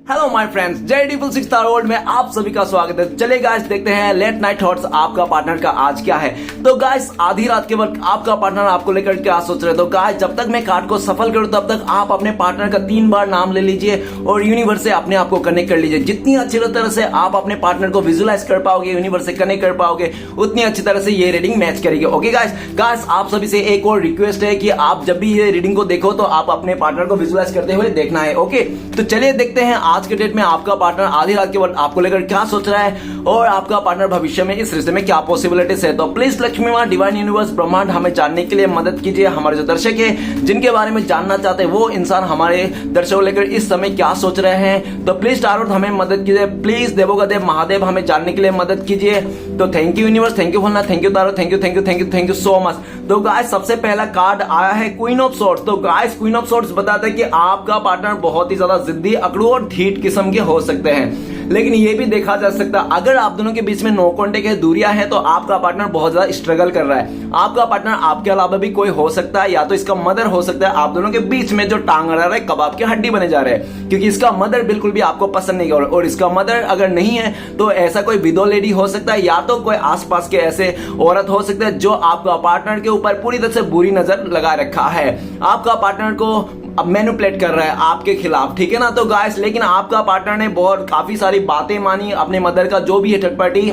Hello my friends, जय डीपल 6 star world में आप सभी का स्वागत है। चलिए गाइस देखते हैं लेट नाइट थॉट्स आपका पार्टनर का आज क्या है। तो गाइस आधी रात के वक्त आपका पार्टनर आपको लेकर क्या सोच रहे हैं। तो गाइस जब तक मैं कार्ड को सफल करूं तब तक आप अपने पार्टनर का 3 बार नाम ले लीजिए और यूनिवर्स से अपने आप को कनेक्ट कर लीजिए। जितनी अच्छी तरह से आप अपने पार्टनर को विजुअलाइज कर पाओगे, यूनिवर्स से कनेक्ट कर पाओगे, उतनी अच्छी तरह से ये रीडिंग मैच करेगी। ओके गाइस आप सभी से एक और रिक्वेस्ट है कि आप जब भी ये रीडिंग को देखो तो आप अपने पार्टनर को विजुअलाइज करते हुए देखना है। ओके, तो चलिए देखते हैं आज के डेट में आपका पार्टनर आधी रात के वक्त आपको लेकर क्या सोच रहा है और आपका पार्टनर भविष्य में इस रिश्ते में क्या पॉसिबिलिटीज है। तो प्लीज लक्ष्मी मां, डिवाइन यूनिवर्स, ब्रह्मांड हमें जानने के लिए मदद कीजिए। हमारे जो दर्शक है जिनके बारे में जानना चाहते हैं वो इंसान हमारे दर्शकों लेकर इस समय क्या सोच रहे हैं, तो प्लीज टारोट हमें मदद कीजिए। प्लीज देवों का देव महादेव हमें जानने के लिए मदद कीजिए। तो thank you universe, thank you for thank you taro, thank you thank you thank you thank you so much. तो गाइस सबसे पहला कार्ड आया है क्वीन ऑफ सोर्ड्स। तो गाइस क्वीन ऑफ सोर्ड्स बताता है कि आपका पार्टनर बहुत ही ज्यादा जिद्दी, अकड़ू और ढीठ किस्म के हो सकते हैं। लेकिन ये भी देखा जा सकता है अगर आप दोनों के बीच में नो कॉन्टेक्ट है, दूरियां हैं, तो आपका पार्टनर बहुत ज्यादा स्ट्रगल कर रहा है। आपका पार्टनर आपके अलावा भी कोई हो सकता है, या तो इसका मदर हो सकता है। आप दोनों के बीच में जो टांग अड़ा रहा है कबाब की हड्डी बने जा रहे हैं, क्योंकि इसका मदर बिल्कुल भी आपको पसंद नहीं कर रहा। और इसका मदर अगर नहीं है तो ऐसा कोई विडो लेडी हो सकता है, या तो कोई आसपास के ऐसे औरत हो सकता है जो आपका पार्टनर के ऊपर पूरी तरह से बुरी नजर लगा रखा है। आपका पार्टनर को अब मैनिपुलेट कर रहा है आपके खिलाफ, ठीक है ना। तो गाइस लेकिन आपका पार्टनर ने बहुत काफी सारी बातें मानी अपने मदर का, जो भी है थर्ड पार्टी,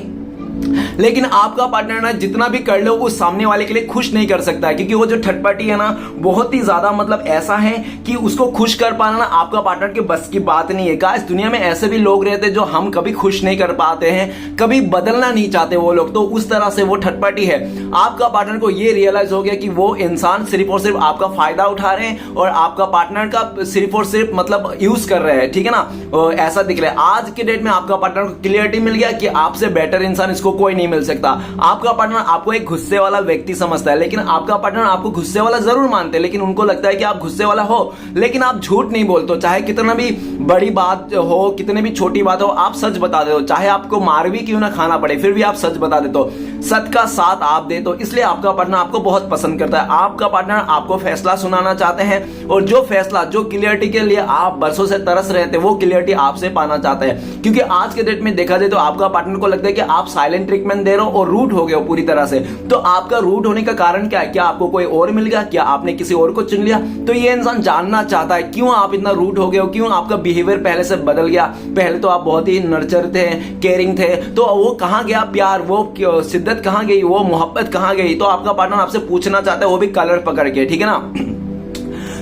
लेकिन आपका पार्टनर ना जितना भी कर लो उस सामने वाले के लिए खुश नहीं कर सकता है, क्योंकि वो जो थर्ड पार्टी है ना बहुत ही ज्यादा मतलब ऐसा है कि उसको खुश कर पाना ना आपका पार्टनर के बस की बात नहीं है। गाइस दुनिया में ऐसे भी लोग रहते हैं जो हम कभी खुश नहीं कर पाते हैं, कभी बदलना नहीं चाहते वो लोग, तो उस तरह से वो थर्ड पार्टी है। आपका पार्टनर को ये रियलाइज हो गया कि वो इंसान सिर्फ और सिर्फ आपका फायदा उठा रहे हैं और आपका पार्टनर का सिर्फ और सिर्फ मतलब यूज कर रहे हैं, ठीक है ना। ऐसा दिख रहा है आज के डेट में आपका पार्टनर को क्लियरिटी मिल गया कि आपसे बेटर इंसान इसको कोई नहीं मिल सकता। आपका पार्टनर आपको एक गुस्से वाला व्यक्ति समझता है, लेकिन आपका पार्टनर आपको गुस्से वाला जरूर मानते हैं, लेकिन उनको लगता है कि आप गुस्से वाला हो, लेकिन आप झूठ नहीं बोलते। चाहे कितना भी बड़ी बात हो, कितने भी छोटी बात हो, आप सच बता देते हो। चाहे आपको मार भी क्यों ना खाना पड़े, फिर भी आप सच बता देते हो, सच का साथ आप दे। तो इसलिए आपका पार्टनर आपको बहुत पसंद करता है। आपका पार्टनर आपको फैसला सुनाना चाहते हैं और जो फैसला, जो क्लियरिटी के लिए आप बरसों से तरस रहे थे, वो क्लियरिटी आपसे पाना चाहते हैं। क्योंकि आज के डेट में देखा जाए तो आपका पार्टनर को लगता है कि आप साइलेंट ट्रीटमेंट दे रहे हो और रूट हो गए हो पूरी तरह से। तो आपका रूट होने का कारण क्या है? क्या आपको कोई और मिल गया? क्या आपने किसी और को चुन लिया? तो ये इंसान जानना चाहता है क्यों आप इतना रूट हो गए हो, क्यों आपका बिहेवियर पहले से बदल गया। पहले तो आप बहुत ही नर्चर थे, केयरिंग थे, तो वो कहां गया प्यार, वो शिद्दत कहां गई, वो मोहब्बत कहां गई। तो आपका पार्टनर आपसे पूछना चाहता है, वो भी कलर पकड़ के, ठीक है ना।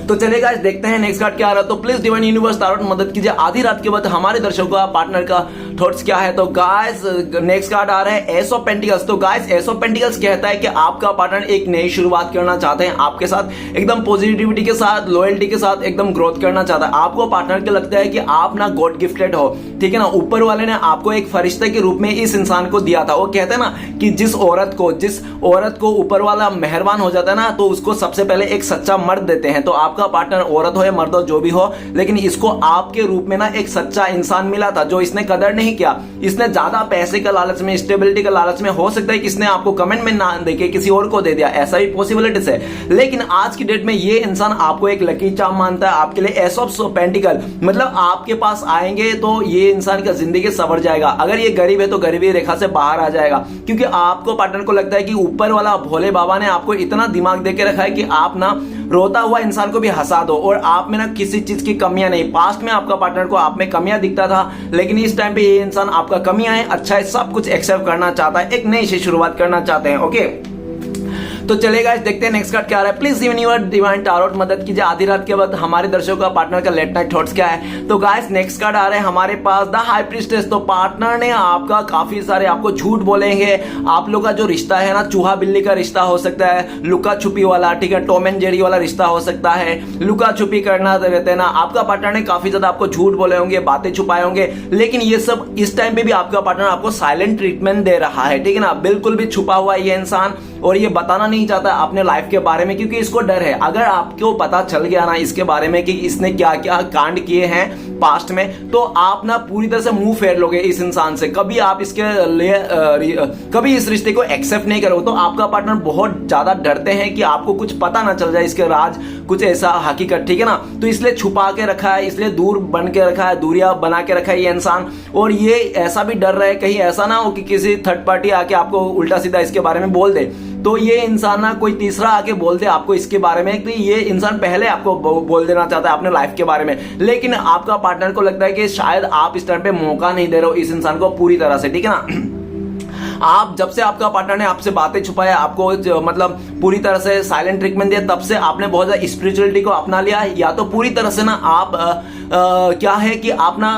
तो चलिए गाइस देखते हैं नेक्स्ट कार्ड क्या आ रहा है। तो प्लीज डिवाइन यूनिवर्स टारोट मदद कीजिए। आधी रात के बाद हमारे दर्शकों का पार्टनर का थॉट्स क्या है। तो गाइस नेक्स्ट कार्ड आ रहा है एस ऑफ पेंटिकल्स। तो गाइस एस ऑफ पेंटिकल्स कहता है कि आपका पार्टनर एक नई शुरुआत करना चाहते हैं आपके साथ, एकदम पॉजिटिविटी के साथ, लॉयल्टी के साथ एकदम ग्रोथ करना चाहता है। आपको पार्टनर को लगता है कि आप ना गॉड गिफ्टेड हो, ठीक है ना। ऊपर वाले ने आपको एक फरिश्ते के रूप में इस इंसान को दिया था। वो कहते हैं ना कि जिस औरत को ऊपर वाला मेहरबान हो जाता है ना, तो उसको सबसे पहले एक सच्चा मर्द देते हैं। तो आपका पार्टनर औरत हो या मर्द हो, जो भी हो, लेकिन इसको आपके रूप में ना एक सच्चा इंसान मिला था जो इसने कदर नहीं किया। इसने ज्यादा पैसे का लालच में, स्टेबिलिटी का लालच में, हो सकता है कि इसने आपको कमेंट में ना देके किसी और को दे दिया, ऐसा भी पॉसिबिलिटीज है। लेकिन आज की डेट में ये इंसान आपको एक लकी चार्म मानता है, आपके लिए एस ऑफ पेंटिकल, मतलब आपके पास आएंगे तो ये इंसान का जिंदगी संवर जाएगा। अगर ये गरीब है तो गरीबी रेखा से बाहर आ जाएगा, क्योंकि आपको पार्टनर को लगता है कि ऊपर वाला भोले बाबा ने आपको इतना दिमाग देके रखा है कि आप ना रोता हुआ इंसान को भी हंसा दो और आप में ना किसी चीज की कमियां नहीं। पास्ट में आपका पार्टनर को आप में कमियां दिखता था, लेकिन इस टाइम पे ये इंसान आपका कमियां है, अच्छा है, सब कुछ एक्सेप्ट करना चाहता है, एक नई से शुरुआत करना चाहते हैं। ओके, तो चलेगा देखते हैं नेक्स्ट कार्ड क्या आ रहा है। प्लीज यूनिवर्स डिवाइन टारोट मदद कीजिए। आधी रात के बाद हमारे दर्शकों का पार्टनर का लेट नाइट थॉट्स क्या है। तो गाइस नेक्स्ट कार्ड आ रहा है हमारे पास द हाई प्रीस्टेस। तो पार्टनर ने आपका काफी सारे आपको झूठ बोलेंगे। आप लोग का जो रिश्ता है ना, चूहा बिल्ली का रिश्ता हो सकता है, लुका छुपी वाला, ठीक है, टॉम एंड जेरी वाला रिश्ता हो सकता है, लुका छुपी करना रहते हैं ना। आपका पार्टनर ने काफी ज्यादा आपको झूठ बोले होंगे, बातें छुपाए होंगे, लेकिन ये सब इस टाइम पे भी आपका पार्टनर आपको साइलेंट ट्रीटमेंट दे रहा है, ठीक है ना। बिल्कुल भी छुपा हुआ ये इंसान और ये बताना नहीं चाहता अपने लाइफ के बारे में, क्योंकि इसको डर है। अगर आपको पता चल गया ना इसके बारे में कि इसने क्या क्या कांड किए हैं पास्ट में, तो आप ना पूरी तरह से मुंह फेर लोगे इस इंसान से। कभी आप इसके लिए कभी इस रिश्ते को एक्सेप्ट नहीं करोगे। तो आपका पार्टनर बहुत ज्यादा डरते हैं कि आपको कुछ पता ना चल जाए इसके राज, कुछ ऐसा हकीकत, ठीक है ना। तो इसलिए छुपा के रखा है, इसलिए दूर बन के रखा है, दूरियां बना के रखा है ये इंसान। और ये ऐसा भी डर रहा है कहीं ऐसा ना हो कि किसी थर्ड पार्टी आके आपको उल्टा सीधा इसके बारे में बोल दे। तो ये इंसान ना कोई तीसरा आके बोल दे आपको इसके बारे में, कि ये इंसान पहले आपको बोल देना चाहता है अपने लाइफ के बारे में, लेकिन आपका पार्टनर को लगता है कि शायद आप इस टाइम पे मौका नहीं दे रहे हो इस इंसान को पूरी तरह से, ठीक है ना। आप जब से आपका पार्टनर ने आपसे बातें छुपाया, आपको मतलब पूरी तरह से साइलेंट ट्रीटमेंट दिया, तब से आपने बहुत ज्यादा स्पिरिचुअलिटी को अपना लिया, या तो पूरी तरह से ना आप क्या है कि आप ना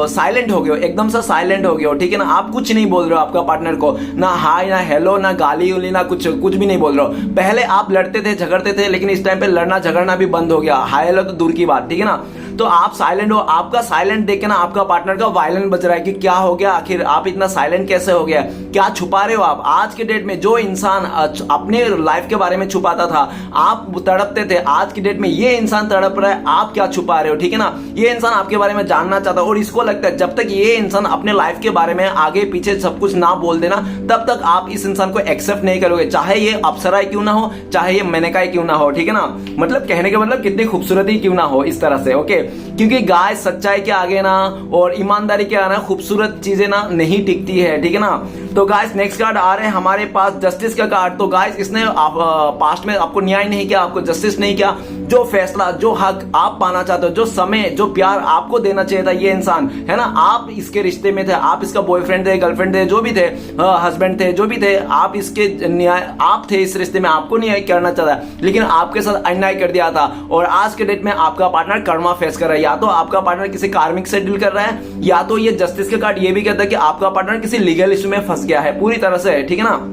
साइलेंट हो गए हो, एकदम से साइलेंट हो गए हो, ठीक है ना। आप कुछ नहीं बोल रहे हो आपका पार्टनर को, ना हाय ना हेलो ना गाली उली ना कुछ भी नहीं बोल रहे हो। पहले आप लड़ते थे झगड़ते थे, लेकिन इस टाइम पे लड़ना झगड़ना भी बंद हो गया, हाय हेलो तो दूर की बात, ठीक है ना। तो आप साइलेंट हो, आपका साइलेंट देख के ना आपका पार्टनर का वायलेंट बज रहा है कि क्या हो गया, आखिर आप इतना साइलेंट कैसे हो गया, क्या छुपा रहे हो आप। आज के डेट में जो इंसान अपने लाइफ के बारे में छुपाता था, आप तड़पते थे, आज की डेट में ये इंसान तड़प रहा है, आप क्या छुपा रहे हो, ठीक है ना। ये इंसान आपके बारे में जानना चाहता है और इसको लगता है जब तक ये इंसान अपने लाइफ के बारे में आगे पीछे सब कुछ ना बोल देना, तब तक आप इस इंसान को एक्सेप्ट नहीं करोगे, चाहे ये अप्सरा क्यों ना हो, चाहे ये मेनका क्यों ना हो, ठीक है ना। मतलब कहने का मतलब कितनी खूबसूरती क्यों ना हो, इस तरह से, ओके। क्योंकि गाय सच्चाई के आगे ना और ईमानदारी के आगे ना खूबसूरत चीजें ना नहीं टिकती है, ठीक है ना। तो गाइस नेक्स्ट कार्ड आ रहे हैं हमारे पास जस्टिस का कार्ड। तो गाइस इसने पास्ट में आपको न्याय नहीं किया, आपको जस्टिस नहीं किया, जो फैसला जो हक आप पाना चाहते हो, जो समय जो प्यार आपको देना चाहिए था ये इंसान, है ना, आप इसके रिश्ते में थे, आप इसका बॉयफ्रेंड थे, गर्लफ्रेंड थे, जो भी थे, हस्बैंड थे, जो भी थे, आप इसके न्याय आप थे इस रिश्ते में, आपको न्याय करना चाहता, लेकिन आपके साथ अन्याय कर दिया था। और आज के डेट में आपका पार्टनर कर्मा फेस कर रहा है, या तो आपका पार्टनर किसी कार्मिक से डील कर रहा है, या तो ये जस्टिस के कार्ड ये भी कहता है कि आपका पार्टनर किसी लीगल इशू में फंस गया है पूरी तरह से, ठीक है ना।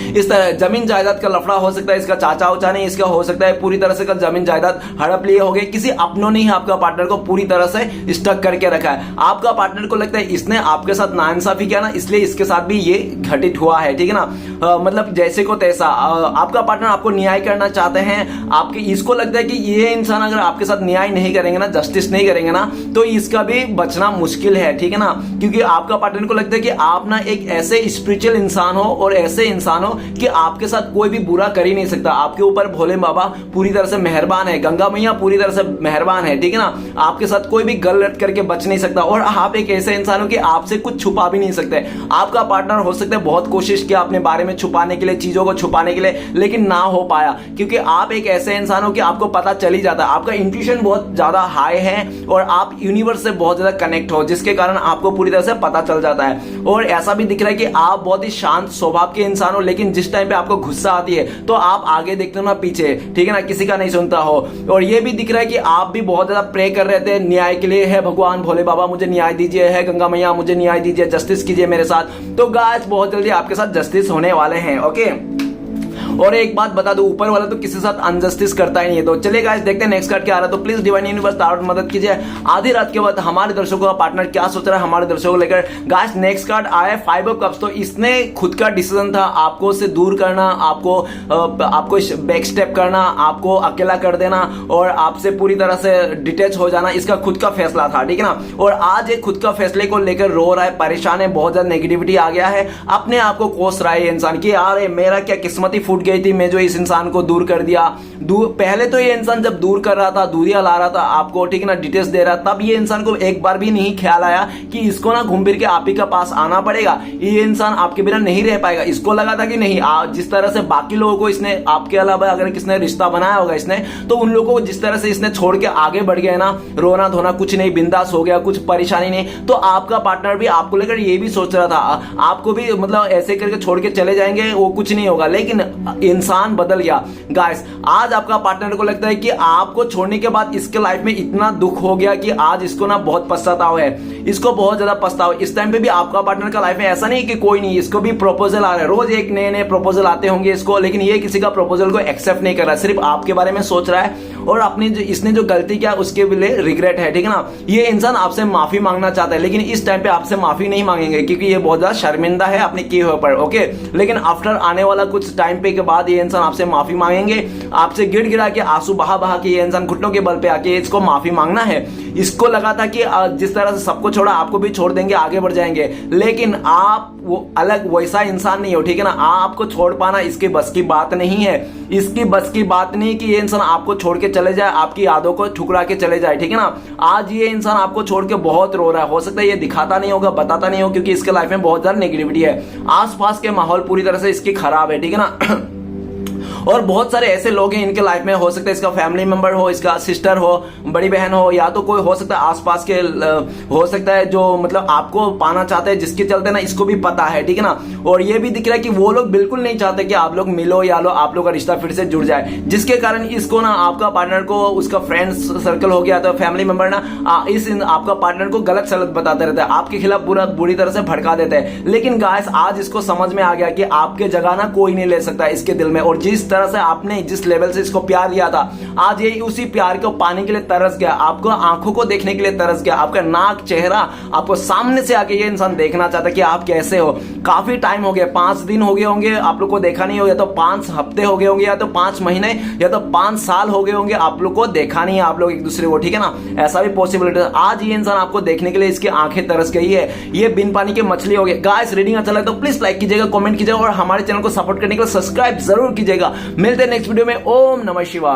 इस तरह जमीन जायदाद का लफड़ा हो सकता है, इसका चाचा उचा नहीं, इसका हो सकता है पूरी तरह से जमीन जायदाद हड़प लिए हो गए, किसी अपनों ने ही आपका पार्टनर को पूरी तरह से स्टक करके रखा है। आपका पार्टनर को लगता है इसने आपके साथ नाइंसाफी किया ना, इसलिए इसके साथ भी ये घटित हुआ है, ठीक है ना। मतलब जैसे को तैसा आपका पार्टनर आपको न्याय करना चाहते हैं, आपके इसको लगता है कि ये इंसान अगर आपके साथ न्याय नहीं करेंगे ना, जस्टिस नहीं करेंगे ना, तो इसका भी बचना मुश्किल है, ठीक है ना। क्योंकि आपका पार्टनर को लगता है कि आप ना एक ऐसे स्पिरिचुअल इंसान हो और ऐसे इंसान हो कि आपके साथ कोई भी बुरा कर ही नहीं सकता। आपके ऊपर भोले बाबा पूरी तरह से मेहरबान है, गंगा मैया पूरी तरह से मेहरबान है, ठीक है ना। आपके साथ कोई भी गलत करके बच नहीं सकता, और आप एक ऐसे इंसान हो कि आपसे कुछ छुपा भी नहीं सकते। आपका पार्टनर हो सकता है बहुत कोशिश किया अपने बारे में छुपाने के लिए, चीजों को छुपाने के लिए, लेकिन ना हो पाया, क्योंकि आप एक ऐसे इंसान हो कि आपको पता चल ही जाता है, आपका इंट्यूशन बहुत ज्यादा हाई है और आप यूनिवर्स से बहुत ज्यादा कनेक्ट हो, जिसके कारण आपको पूरी तरह से पता चल जाता है। और ऐसा भी दिख रहा है कि आप बहुत ही शांत स्वभाव के इंसान हो, लेकिन जिस टाइम पे आपको गुस्सा आती है तो आप आगे देखते हो ना पीछे, ठीक है ना, किसी का नहीं सुनता हो। और ये भी दिख रहा है कि आप भी बहुत ज्यादा प्रे कर रहे थे न्याय के लिए, है भगवान भोले बाबा मुझे न्याय दीजिए, है गंगा मैया मुझे न्याय दीजिए, जस्टिस कीजिए मेरे साथ। तो गाइस बहुत जल्दी आपके साथ जस्टिस होने वाले हैं, ओके। और एक बात बता दो, ऊपर वाला तो किसी के साथ अनजस्टिस करता ही नहीं है। तो चलिए गाइस देखते हैं नेक्स्ट कार्ड क्या आ रहा है। तो प्लीज डिवाइन यूनिवर्स तारोट मदद कीजिए, आधी रात के बाद हमारे दर्शकों का पार्टनर क्या सोच रहा है हमारे दर्शकों को लेकर। गाइस नेक्स्ट कार्ड आया है 5 ऑफ कप्स। तो इसने खुद का डिसीजन था आपको से दूर करना, आपको बैक स्टेप करना, आपको अकेला कर देना और आपसे पूरी तरह से डिटैच हो जाना, इसका खुद का फैसला था, ठीक है ना। और आज एक खुद का फैसले को लेकर रो रहा है, परेशान है, बहुत ज्यादा नेगेटिविटी आ गया है, अपने आप को कोस रहा है इंसान की, यार मेरा क्या किस्मत ही फूट गई थी, मैं जो इस इंसान को दूर कर दिया। पहले तो ये इंसान जब दूर कर रहा था, दूरियां ला रहा था आपको, ठीक है ना, डिटेल्स दे रहा, तब ये इंसान को एक बार भी नहीं ख्याल आया कि इसको ना घूम फिर के आप ही का पास आना पड़ेगा, ये इंसान आपके बिना नहीं रह पाएगा। इसको लगा था कि नहीं, जिस तरह से बाकी लोगों को इसने आपके अलावा अगर किसने रिश्ता बनाया होगा इसने, तो उन लोगों को जिस तरह से इसने छोड़ के आगे बढ़ गया ना, रोना धोना कुछ नहीं, बिंदास हो गया, कुछ परेशानी नहीं। तो आपका पार्टनर भी आपको लेकर ये भी सोच रहा था आपको भी मतलब ऐसे करके छोड़ के चले जाएंगे, वो कुछ नहीं होगा, लेकिन इंसान बदल गया। गाइस आज आपका पार्टनर को लगता है कि आपको छोड़ने के बाद इसके लाइफ में इतना दुख हो गया कि आज इसको ना बहुत पछतावा है, इसको बहुत ज्यादा पछतावा। इस टाइम पे भी आपका पार्टनर का लाइफ में ऐसा नहीं कि कोई नहीं, इसको भी प्रपोजल आ रहा है, रोज एक नए नए प्रपोजल आते होंगे इसको, लेकिन ये किसी का प्रपोजल को एक्सेप्ट नहीं कर रहा है, सिर्फ आपके बारे में सोच रहा है और अपनी जो इसने जो गलती किया उसके लिए रिग्रेट है, ठीक है ना। ये इंसान आपसे माफी मांगना चाहता है, लेकिन इस टाइम पे आपसे माफी नहीं मांगेंगे क्योंकि ये बहुत ज्यादा शर्मिंदा है अपने किए हुए पर, ओके। लेकिन आफ्टर आने वाला कुछ टाइम पे के बाद ये इंसान आपसे माफी मांगेंगे, आपसे गिड़गिड़ा के आंसू बहा बहा के ये इंसान घुटनों के बल पे आके इसको माफी मांगना है। इसको लगा था कि जिस तरह से सबको छोड़ा आपको भी छोड़ देंगे, आगे बढ़ जाएंगे, लेकिन आप वो अलग वैसा इंसान नहीं हो, ठीक है ना। आपको छोड़ पाना इसके बस की बात नहीं है, इसकी बस की बात नहीं कि ये इंसान आपको छोड़ के चले जाए, आपकी यादों को ठुकरा के चले जाए, ठीक है ना। आज ये इंसान आपको छोड़ के बहुत रो रहा है, हो सकता है ये दिखाता नहीं होगा, बताता नहीं होगा, क्योंकि इसके लाइफ में बहुत ज्यादा नेगेटिविटी है, आसपास के माहौल पूरी तरह से इसकी खराब है, ठीक है ना। और बहुत सारे ऐसे लोग हैं इनके लाइफ में, हो सकता है इसका फैमिली मेंबर हो, इसका सिस्टर हो, बड़ी बहन हो, या तो कोई हो सकता है आसपास के हो सकता है जो मतलब आपको पाना चाहते हैं, जिसके चलते ना इसको भी पता है, ठीक है ना। और ये भी दिख रहा है कि वो लोग बिल्कुल नहीं चाहते कि आप लोग मिलो या लो आप लोग का रिश्ता फिर से जुड़ जाए, जिसके कारण इसको ना आपका पार्टनर को उसका फ्रेंड्स सर्कल हो गया तो फैमिली मेंबर ना इस आपका पार्टनर को गलत सलत बताते रहते हैं, आपके खिलाफ बुरी तरह से भड़का देते हैं। लेकिन गाइस आज इसको समझ में आ गया कि आपके जगह ना कोई नहीं ले सकता इसके दिल में, और जिस तरह से आपने जिस लेवल से इसको प्यार दिया था, आज ये उसी प्यार को पाने के लिए तरस गया, आपको आंखों को देखने के लिए तरस गया, आपका नाक चेहरा आपको सामने से आके ये इंसान देखना चाहता कि आप कैसे हो। काफी टाइम हो गया, 5 दिन हो गए होंगे आप लोग को देखा नहीं हो, या तो 5 हफ्ते हो गए होंगे, या तो 5 महीने, या तो 5 साल हो गए होंगे आप लोग को देखा नहीं है आप लोग एक दूसरे को, ठीक है ना। ऐसा भी पॉसिबिलिटी है। आज ये इंसान आपको देखने के लिए इसकी आंखें तरस गई है, ये बिन पानी की मछली हो गई। गाइस रीडिंग अच्छा लगे तो प्लीज लाइक कीजिएगा, कमेंट कीजिएगा, और हमारे चैनल को सपोर्ट करने के लिए सब्सक्राइब जरूर कीजिएगा। मिलते हैं नेक्स्ट वीडियो में। ओम नमः शिवाय।